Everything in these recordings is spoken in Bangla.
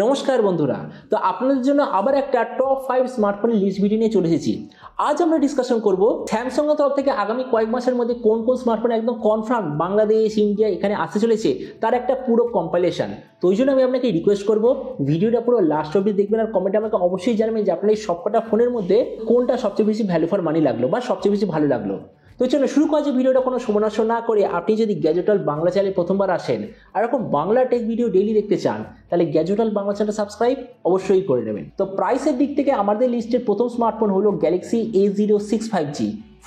নমস্কার বন্ধুরা, তো আপনাদের জন্য আবার একটা টপ 5 স্মার্টফোনের লিস্ট ভিডিও নিয়ে চলে এসেছি। আজ আমরা ডিসকাশন করব স্যামসাং এর তরফ থেকে আগামী কয়েক মাসের মধ্যে কোন কোন স্মার্টফোন একদম কনফার্ম বাংলাদেশ, ইন্ডিয়া এখানে আসতে চলেছে তার একটা পুরো কম্পাইলেশন। তো ওই জন্য আমি আপনাকে রিকোয়েস্ট করব ভিডিওটা পুরো লাস্ট অবধি দেখবেন আর কমেন্টে আমাকে অবশ্যই জানাবেন যে আপনার এই সবকটা ফোনের মধ্যে কোনটা সবচেয়ে বেশি ভ্যালু ফর মানি লাগলো বা সবচেয়ে বেশি ভালো লাগলো। তো চলো শুরু করা যে ভিডিওটা কোনো সময় নষ্ট না করে আপনি যদি গ্যাজেটাল বাংলা চ্যানেলে প্রথমবার আসেন আর এরকম বাংলা টেক ভিডিও ডেইলি দেখতে চান তাহলে গ্যাজেটাল বাংলা চ্যানেলটা সাবস্ক্রাইব অবশ্যই করে নেবেন। তো প্রাইসের দিক থেকে আমাদের লিস্টের প্রথম স্মার্টফোন হলো গ্যালাক্সি A06 5G।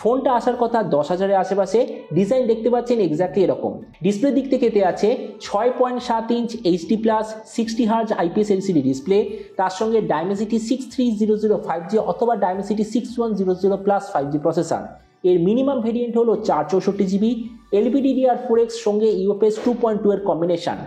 ফোনটা আসার কথা 10,000-এর আশেপাশে। ডিজাইন দেখতে পাচ্ছেন এক্স্যাক্টলি এরকম। ডিসপ্লে দিক থেকে এতে আছে 6.7 inch HD+ 60 hertz IPS LCD display, তার সঙ্গে Dimensity 6300 5G অথবা Dimensity 6100 প্লাস 5G প্রসেসর। এর মিনিমাম ভেরিয়েন্ট হলো 464GB, LPDDR4X সঙ্গে UFS 2.2 এর কম্বিনেশন।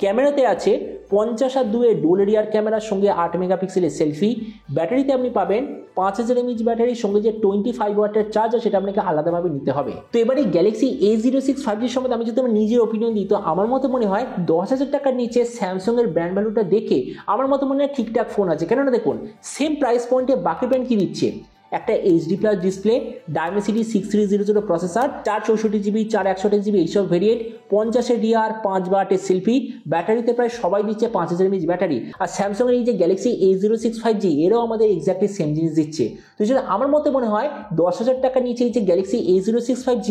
ক্যামেরাতে আছে 50:2 এর ডুয়াল রিয়ার ক্যামেরার সঙ্গে 8 মেগাপিক্সেলের সেলফি। ব্যাটারিতে আপনি পাবেন 5000 mAh ব্যাটারির সঙ্গে যে 25 ওয়াটের চার্জার সেটা আপনাকে আলাদাভাবে নিতে হবে। তো এবারে গ্যালাক্সি A06 5G সম্বন্ধে আমি যদি আমার নিজের ওপিনিয়ন দিই তো আমার মতে মনে হয় 10,000 টাকার নিচে স্যামসাং এর ব্র্যান্ড ভ্যালুটা দেখে আমার মতে মনে হয় ঠিকঠাক ফোন আছে। কেননা দেখুন সেম প্রাইস পয়েন্টে বাকি ব্র্যান্ড কি দিচ্ছে, একটা HD+ display, Dimensity 6300 processor, 464GB 461GB এইসব ভেরিয়েন্ট, 50 DR 5 ওয়াটের সেলফি। ব্যাটারিতে প্রায় সবাই দিচ্ছে 5000 mAh ব্যাটারি। আর স্যামসাং এর এই যে গ্যালাক্সি A06 5G এরও আমাদের এক্স্যাক্টলি সেম জিনিস দিচ্ছে। তো যেটা আমার মতে মনে হয় 10,000 টাকার নিচে এই যে গ্যালাক্সি A06 5G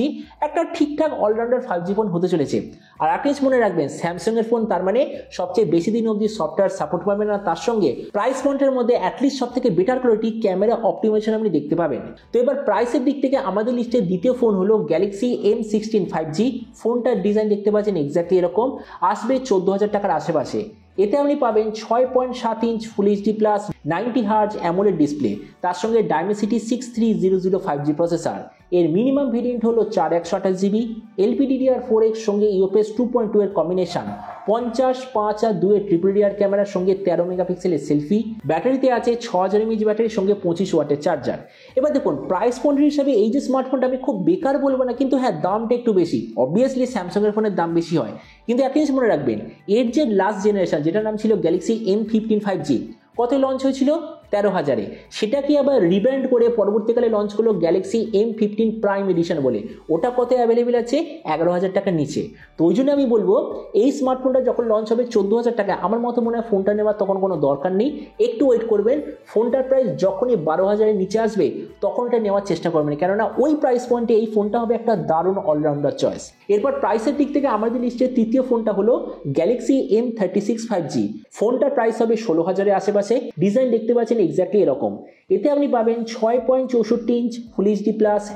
একটা ঠিকঠাক অলরাউন্ডার 5G ফোন হতে চলেছে। আর আপনি মনে রাখবেন স্যামসাং এর ফোন তার মানে সবচেয়ে বেশি দিন অবধি সফটওয়্যার সাপোর্ট পাবেন না, তার সঙ্গে প্রাইস পয়েন্টের মধ্যে অ্যাটলিস্ট সব থেকে বেটার কোয়ালিটি ক্যামেরা অপটিমাইজেশন আপনি দেখতে পাবেন। তো এবার প্রাইসের দিক থেকে আমাদের লিস্টের দ্বিতীয় ফোন হলো গ্যালাক্সি M16 5G। ফোনটার ডিজাইন দেখতে পাচ্ছেন এক্স্যাক্টলি এরকম, আসবে 14,000 টাকার আশেপাশে। এতে আপনি পাবেন 6.7 ইঞ্চ ফুল HD+ 90 হার্জ অ্যামোলেড ডিসপ্লে, তার সঙ্গে Dimensity 6300 5G প্রসেসর। এর মিনিমাম ভেরিয়েন্ট হলো 4128GB, LPDDR4X সঙ্গে UFS 2.2 এর কম্বিনেশন, 50, 5 আর 2 এর ট্রিপল রিয়ার ক্যামেরার সঙ্গে 13 মেগাপিক্সেলের সেলফি। ব্যাটারিতে আছে 6000 mAh ব্যাটারির সঙ্গে 25 ওয়াটের চার্জার। এবার দেখুন প্রাইস পয়েন্ট হিসাবে এই যে স্মার্টফোনটা আমি খুব বেকার বলবো না, কিন্তু হ্যাঁ দামটা একটু বেশি। অবভিয়াসলি স্যামসাং এর ফোনের দাম বেশি হয়, কিন্তু একটা জিনিস মনে রাখবেন এর যে লাস্ট জেনারেশন যেটার নাম ছিল গ্যালাক্সি M15 5G কত লঞ্চ হয়েছিল 13,000-এ, সেটাকে আবার রিব্র্যান্ড করে পরবর্তীকালে লঞ্চ করলো গ্যালাক্সি M15 প্রাইম এডিশন বলে। ওটা কত অ্যাভেলেবেল আছে 11,000 টাকার নিচে। তো ওই জন্য আমি বলবো এই স্মার্টফোনটা যখন লঞ্চ হবে 14,000 টাকা, আমার মতো মনে হয় ফোনটা নেওয়ার তখন কোনো দরকার নেই, একটু ওয়েট করবেন। ফোনটার প্রাইস যখনই 12,000-এর নিচে আসবে তখন এটা নেওয়ার চেষ্টা করবেন, কেননা ওই প্রাইস পয়েন্টে এই ফোনটা হবে একটা দারুণ অলরাউন্ডার চয়েস। এরপর প্রাইসের দিক থেকে আমাদের লিস্টের তৃতীয় ফোনটা হলো গ্যালাক্সি M36 5G। ফোনটার প্রাইস হবে 16,000-এর আশেপাশে। ডিজাইন দেখতে পাচ্ছেন এক্স্যাক্টলি এরকম। এতে আপনি পাবেন 6.64 ইঞ্চ ফুল HD+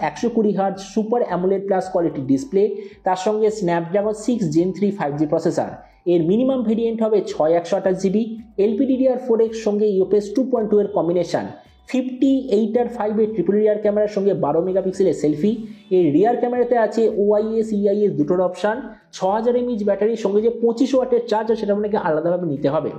120 hertz super AMOLED plus quality display, তার সঙ্গে স্ন্যাপড্রাগন 6 Gen 3 5G প্রসেসর। এর মিনিমাম ভেরিয়েন্ট হবে 6128GB, LPDDR4X সঙ্গে UFS 2.2 এর কম্বিনেশন, 58 আর 5 এর ট্রিপল রিয়ার ক্যামেরার সঙ্গে 12 মেগাপিক্সেলের সেলফি। এর রিয়ার ক্যামেরাতে আছে OIS EIS দুটোর অপশান, 6000 mAh ব্যাটারির সঙ্গে যে 25 ওয়াটের চার্জার সেটা আপনাকে আলাদাভাবে নিতে হবে।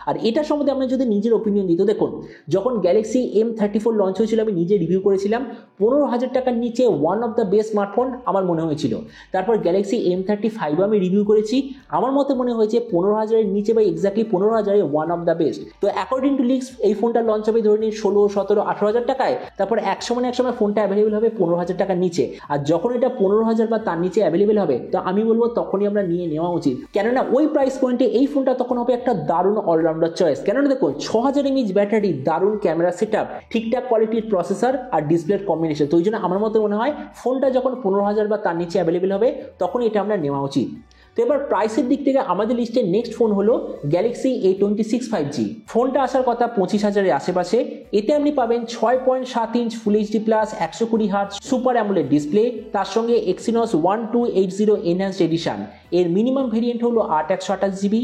আর এটা সম্বন্ধে আমরা যদি নিজের ওপিনিয়ন দিই তো দেখুন যখন গ্যালাক্সি M34 লঞ্চ হয়েছিল আমি নিজে রিভিউ করেছিলাম 15,000 টাকার নিচে one of the best smartphone আমার মনে হয়েছিল। তারপর গ্যালাক্সি M35 আমি রিভিউ করেছি, আমার মতে মনে হয়েছে 15,000-এর নিচে বা এক্স্যাক্টলি 15,000-এ ওয়ান অফ দ্য বেস্ট। তো অ্যাকর্ডিং টু লিক্স এই ফোনটা লঞ্চ হবে ধরে নিন 16, 17, 18,000 টাকায়। তারপর এক সময় ফোনটা অ্যাভেলেবেল হবে 15,000 টাকার নিচে। আর যখন এটা 15,000 বা তার নিচে অ্যাভেলেবেল হবে তো আমি বলবো তখনই আমরা নিয়ে নেওয়া উচিত, কেননা ওই প্রাইস পয়েন্টে এই ফোনটা তখন হবে একটা দারুণ অলরাউন্ডার চয়েস। কেননা দেখুন 6000 mAh ব্যাটারি, দারুণ ক্যামেরা সেটআপ, ঠিকঠাক কোয়ালিটির প্রসেসর আর ডিসপ্লের কম্বিনেশন। তো ওই জন্য আমার মতে মনে হয় ফোনটা যখন 15,000 বা তার নিচে অ্যাভেলেবেল হবে তখন এটা আমরা নেওয়া উচিত। তো এবার প্রাইসের দিক থেকে আমাদের লিস্টের নেক্সট ফোন হলো গ্যালাক্সি A26 5G। ফোনটা আসার কথা 25,000-এর আশেপাশে। এতে আপনি পাবেন 6.7 ইঞ্চ ফুল HD+ 120 hertz super AMOLED display, তার সঙ্গে Exynos 1280 এনহ্যান্সড এডিশন। এর মিনিমাম ভেরিয়েন্ট হলো 8128GB,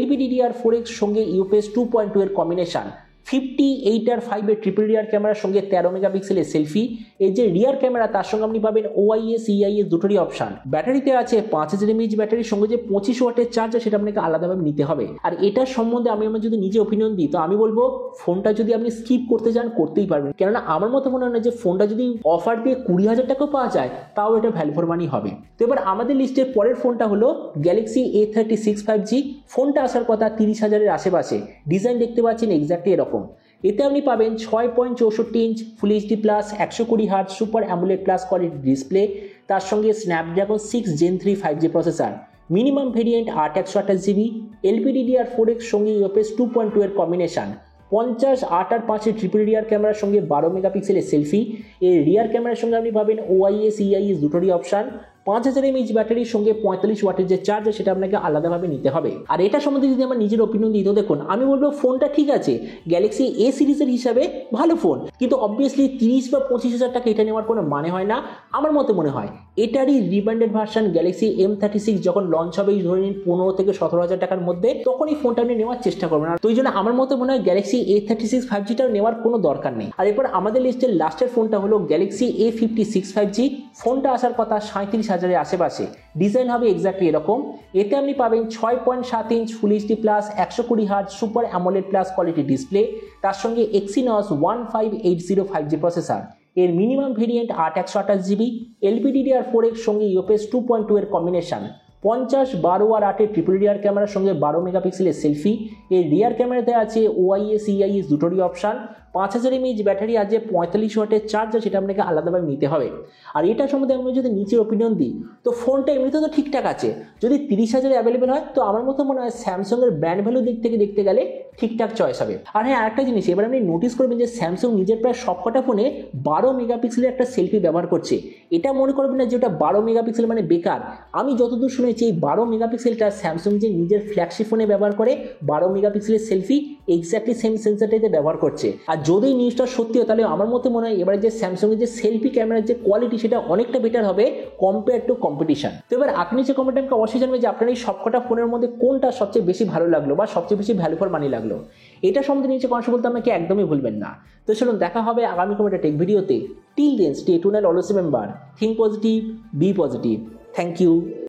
LPDDR4X সঙ্গে UFS 2.2 এর কম্বিনেশন, 58 আর 5 এর ট্রিপল রিয়ার ক্যামেরার সঙ্গে 13 মেগাপিক্সেলের সেলফি। এই যে রিয়ার ক্যামেরা তার সঙ্গে আপনি পাবেন OIS EIS দুটোরই অপশন। ব্যাটারিতে আছে 5000 mAh ব্যাটারির সঙ্গে যে 25 ওয়াটের চার্জার সেটা আপনাকে আলাদাভাবে নিতে হবে। আর এটার সম্বন্ধে আমি আমার যদি নিজে ওপিনিয়ন দিই তো আমি বলবো ফোনটা যদি আপনি স্কিপ করতে চান করতেই পারবেন, কেননা আমার মতে মনে হয় না যে ফোনটা যদি অফার দিয়ে 20,000 টাকাও পাওয়া যায় তাও এটা ভ্যালু ফর মানি হবে। তো এবার আমাদের লিস্টের পরের ফোনটা হলো গ্যালাক্সি A36 5G। ফোনটা আসার কথা 30,000 এর আশেপাশে। ডিজাইন দেখতে পাচ্ছেন এক্স্যাক্টলি এরকম। এতে আপনি পাবেন 6.64 inch full HD plus 120 hertz super AMOLED plus quality display, তার সঙ্গে Snapdragon 6 Gen 3 5G processor, minimum variant 8/128GB, LPDDR4X সঙ্গে UFS 2.2 এর কম্বিনেশন, 50, 8 আর 5 এর ট্রিপল রিয়ার ক্যামেরার সঙ্গে 12 মেগাপিক্সেলের সেলফি। এর রিয়ার ক্যামেরার সঙ্গে আপনি পাবেন OIS EIS দুটোরই অপশন। 5000 mAh ব্যাটারির সঙ্গে 45 ওয়াটের যে চার্জার সেটা আপনাকে আলাদাভাবে নিতে হবে। আর এটা সম্বন্ধে যদি আমার নিজের ওপিনিয়ন দিই তো দেখুন আমি বলবো ফোনটা ঠিক আছে, গ্যালাক্সি A সিরিজের হিসাবে ভালো ফোন, কিন্তু অবভিয়াসলি 30 বা 25,000 টাকা এটা নেওয়ার কোনো মানে হয় না আমার মতে মনে হয়। এটারই রিব্র্যান্ডেড ভার্সন গ্যালাক্সি M36 যখন লঞ্চ হবে ধরে নিন 15 থেকে 17,000 টাকার মধ্যে, তখন এই ফোনটা আপনি নেওয়ার চেষ্টা করবেন। আর তো এই জন্য আমার মতে মনে হয় গ্যালাক্সি A36 5Gটা নেওয়ার কোনো দরকার নেই। আর এরপর আমাদের লিস্টের লাস্টের ফোনটা হলো গ্যালাক্সি A56 5G। ফোনটা আসার কথা 37,000 এর আশেপাশে। ডিজাইন হবে এক্স্যাক্টলি এরকম। এতে আপনি পাবেন 6.7 inch full HD plus 120 hertz super AMOLED plus quality display, তার সঙ্গে Exynos 1580 5G প্রসেসর। এর মিনিমাম ভেরিয়েন্ট 8/128GB, LPDDR4X সঙ্গে UFS 2.2 এর কম্বিনেশন, 50, 12 আর 8 এর ট্রিপল রিয়ার ক্যামেরার সঙ্গে 12 মেগাপিক্সেলের সেলফি। এর রিয়ার ক্যামেরাতে আছে OIS EIS দুটোরই অপশন। 5000 mAh ব্যাটারি আছে, 45 ওয়াটের চার্জার সেটা আপনাকে আলাদাভাবে নিতে হবে। আর এটা সম্বন্ধে আমি যদি নিচের ওপিনিয়ন দিই তো ফোনটা এমনিতে তো ঠিকঠাক আছে, যদি 30,000 অ্যাভেলেবেল হয় তো আমার মতো মনে হয় স্যামসাংয়ের ব্র্যান্ড ভ্যালু দিক থেকে দেখতে গেলে ঠিকঠাক চয়েস হবে। আর হ্যাঁ আরেকটা জিনিস এবার আপনি নোটিস করবেন যে স্যামসাং নিজের প্রায় সবকটা ফোনে 12 মেগাপিক্সেলের একটা সেলফি ব্যবহার করছে। এটা মনে করবেন না যে ওটা 12 মেগাপিক্সেল মানে বেকার। আমি যতদূর শুনেছি এই 12 মেগাপিক্সেলটা স্যামসাং যে নিজের ফ্ল্যাগশিপ ফোনে ব্যবহার করে 12 মেগাপিক্সেলের সেলফি এক্স্যাক্টলি সেম সেন্সরটাতে ব্যবহার করছে। আর যদি নিউজটা সত্যি হয় তাহলে আমার মতে মনে হয় এবারে যে স্যামসাংয়ের যে সেলফি ক্যামেরার যে কোয়ালিটি সেটা অনেকটা বেটার হবে কম্পেয়ার টু কম্পিটিশন। তো এবার আপনি নিচে কমেন্টে আমাকে অবশ্যই জানবেন যে আপনার এই সবকটা ফোনের মধ্যে কোনটা সবচেয়ে বেশি ভালো লাগলো বা সবচেয়ে বেশি ভ্যালু ফর মানি লাগলো। এটা সম্বন্ধে নিচে কমেন্ট বলতে আমাকে একদমই ভুলবেন না। তো চলুন দেখা হবে আগামী কোনো একটা টেক ভিডিওতে। Till then stay tuned, always remember think positive, be positive. Thank you.